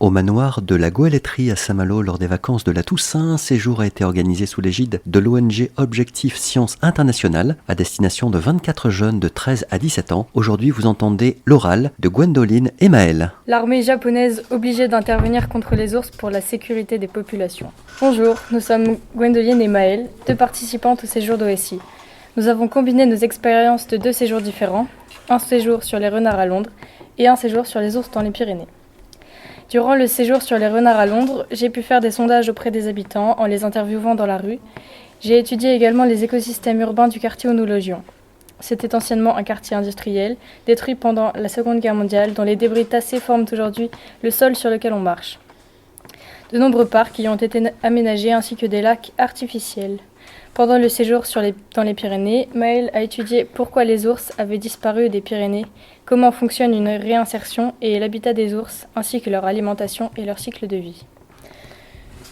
Au manoir de la Goëletterie à Saint-Malo lors des vacances de la Toussaint, un séjour a été organisé sous l'égide de l'ONG Objectif Science Internationale à destination de 24 jeunes de 13 à 17 ans. Aujourd'hui, vous entendez l'oral de Gwendoline et Maëlle. L'armée japonaise obligée d'intervenir contre les ours pour la sécurité des populations. Bonjour, nous sommes Gwendoline et Maëlle, deux participantes au séjour d'OSI. Nous avons combiné nos expériences de deux séjours différents, un séjour sur les renards à Londres et un séjour sur les ours dans les Pyrénées. Durant le séjour sur les renards à Londres, j'ai pu faire des sondages auprès des habitants en les interviewant dans la rue. J'ai étudié également les écosystèmes urbains du quartier où nous logions. C'était anciennement un quartier industriel, détruit pendant la Seconde Guerre mondiale, dont les débris tassés forment aujourd'hui le sol sur lequel on marche. De nombreux parcs y ont été aménagés ainsi que des lacs artificiels. Pendant le séjour dans les Pyrénées, Maëlle a étudié pourquoi les ours avaient disparu des Pyrénées, comment fonctionne une réinsertion et l'habitat des ours, ainsi que leur alimentation et leur cycle de vie.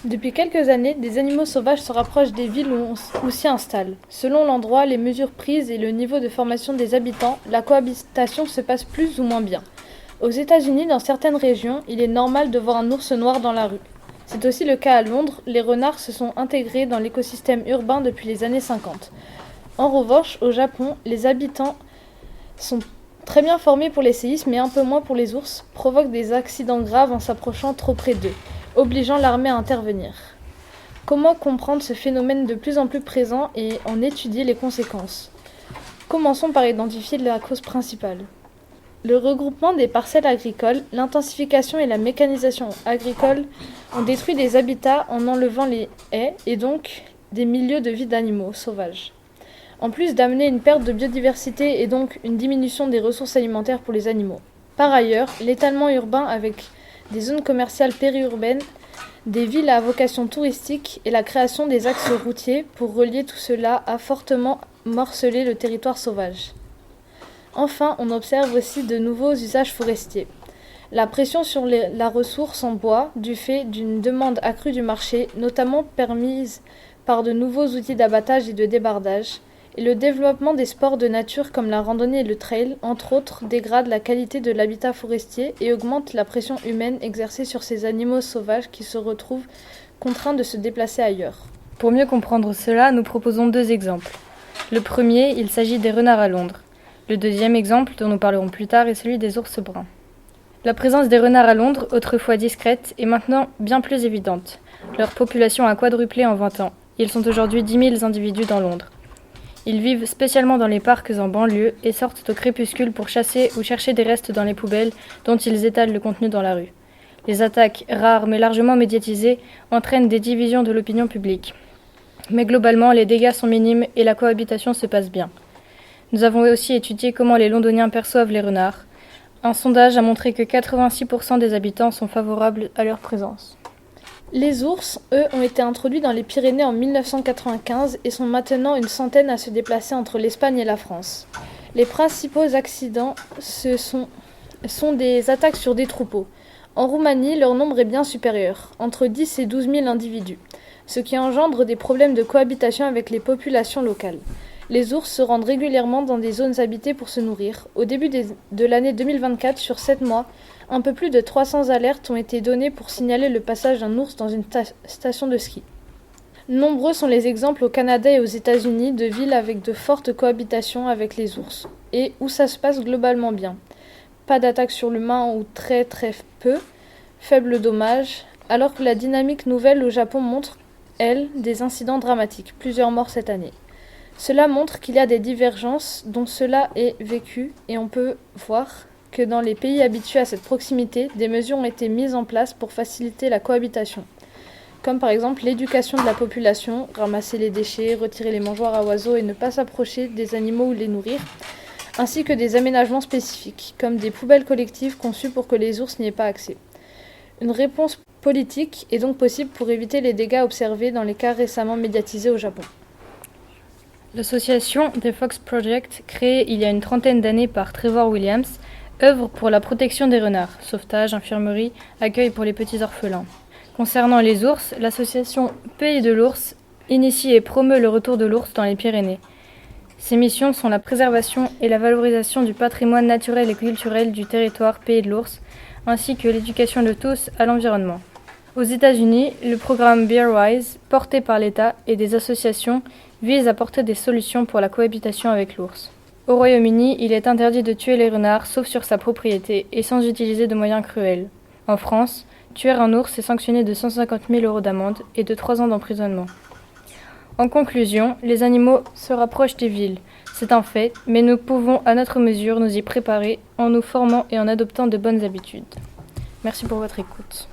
Depuis quelques années, des animaux sauvages se rapprochent des villes où s'y installent. Selon l'endroit, les mesures prises et le niveau de formation des habitants, la cohabitation se passe plus ou moins bien. Aux États-Unis, dans certaines régions, il est normal de voir un ours noir dans la rue. C'est aussi le cas à Londres, les renards se sont intégrés dans l'écosystème urbain depuis les années 50. En revanche, au Japon, les habitants sont très bien formés pour les séismes mais un peu moins pour les ours, provoquent des accidents graves en s'approchant trop près d'eux, obligeant l'armée à intervenir. Comment comprendre ce phénomène de plus en plus présent et en étudier les conséquences ? Commençons par identifier la cause principale. Le regroupement des parcelles agricoles, l'intensification et la mécanisation agricole ont détruit des habitats en enlevant les haies et donc des milieux de vie d'animaux sauvages. En plus d'amener une perte de biodiversité et donc une diminution des ressources alimentaires pour les animaux. Par ailleurs, l'étalement urbain avec des zones commerciales périurbaines, des villes à vocation touristique et la création des axes routiers pour relier tout cela a fortement morcelé le territoire sauvage. Enfin, on observe aussi de nouveaux usages forestiers. La pression sur la ressource en bois, du fait d'une demande accrue du marché, notamment permise par de nouveaux outils d'abattage et de débardage, et le développement des sports de nature comme la randonnée et le trail, entre autres, dégrade la qualité de l'habitat forestier et augmente la pression humaine exercée sur ces animaux sauvages qui se retrouvent contraints de se déplacer ailleurs. Pour mieux comprendre cela, nous proposons deux exemples. Le premier, il s'agit des renards à Londres. Le deuxième exemple, dont nous parlerons plus tard, est celui des ours bruns. La présence des renards à Londres, autrefois discrète, est maintenant bien plus évidente. Leur population a quadruplé en 20 ans. Ils sont aujourd'hui 10 000 individus dans Londres. Ils vivent spécialement dans les parcs en banlieue et sortent au crépuscule pour chasser ou chercher des restes dans les poubelles dont ils étalent le contenu dans la rue. Les attaques, rares mais largement médiatisées, entraînent des divisions de l'opinion publique. Mais globalement, les dégâts sont minimes et la cohabitation se passe bien. Nous avons aussi étudié comment les Londoniens perçoivent les renards. Un sondage a montré que 86% des habitants sont favorables à leur présence. Les ours, eux, ont été introduits dans les Pyrénées en 1995 et sont maintenant une centaine à se déplacer entre l'Espagne et la France. Les principaux accidents sont des attaques sur des troupeaux. En Roumanie, leur nombre est bien supérieur, entre 10 et 12 000 individus, ce qui engendre des problèmes de cohabitation avec les populations locales. Les ours se rendent régulièrement dans des zones habitées pour se nourrir. Au début de l'année 2024, sur 7 mois, un peu plus de 300 alertes ont été données pour signaler le passage d'un ours dans une station de ski. Nombreux sont les exemples au Canada et aux États-Unis de villes avec de fortes cohabitations avec les ours, et où ça se passe globalement bien. Pas d'attaques sur l'humain ou très peu, faible dommage, alors que la dynamique nouvelle au Japon montre, elle, des incidents dramatiques, plusieurs morts cette année. Cela montre qu'il y a des divergences dont cela est vécu et on peut voir que dans les pays habitués à cette proximité, des mesures ont été mises en place pour faciliter la cohabitation. Comme par exemple l'éducation de la population, ramasser les déchets, retirer les mangeoires à oiseaux et ne pas s'approcher des animaux ou les nourrir, ainsi que des aménagements spécifiques, comme des poubelles collectives conçues pour que les ours n'y aient pas accès. Une réponse politique est donc possible pour éviter les dégâts observés dans les cas récemment médiatisés au Japon. L'association The Fox Project, créée il y a une trentaine d'années par Trevor Williams, œuvre pour la protection des renards, sauvetage, infirmerie, accueil pour les petits orphelins. Concernant les ours, l'association Pays de l'ours initie et promeut le retour de l'ours dans les Pyrénées. Ses missions sont la préservation et la valorisation du patrimoine naturel et culturel du territoire Pays de l'ours, ainsi que l'éducation de tous à l'environnement. Aux États-Unis, le programme Bearwise, porté par l'État et des associations, vise à apporter des solutions pour la cohabitation avec l'ours. Au Royaume-Uni, il est interdit de tuer les renards sauf sur sa propriété et sans utiliser de moyens cruels. En France, tuer un ours est sanctionné de 150 000 € d'amende et de 3 ans d'emprisonnement. En conclusion, les animaux se rapprochent des villes. C'est un fait, mais nous pouvons à notre mesure nous y préparer en nous formant et en adoptant de bonnes habitudes. Merci pour votre écoute.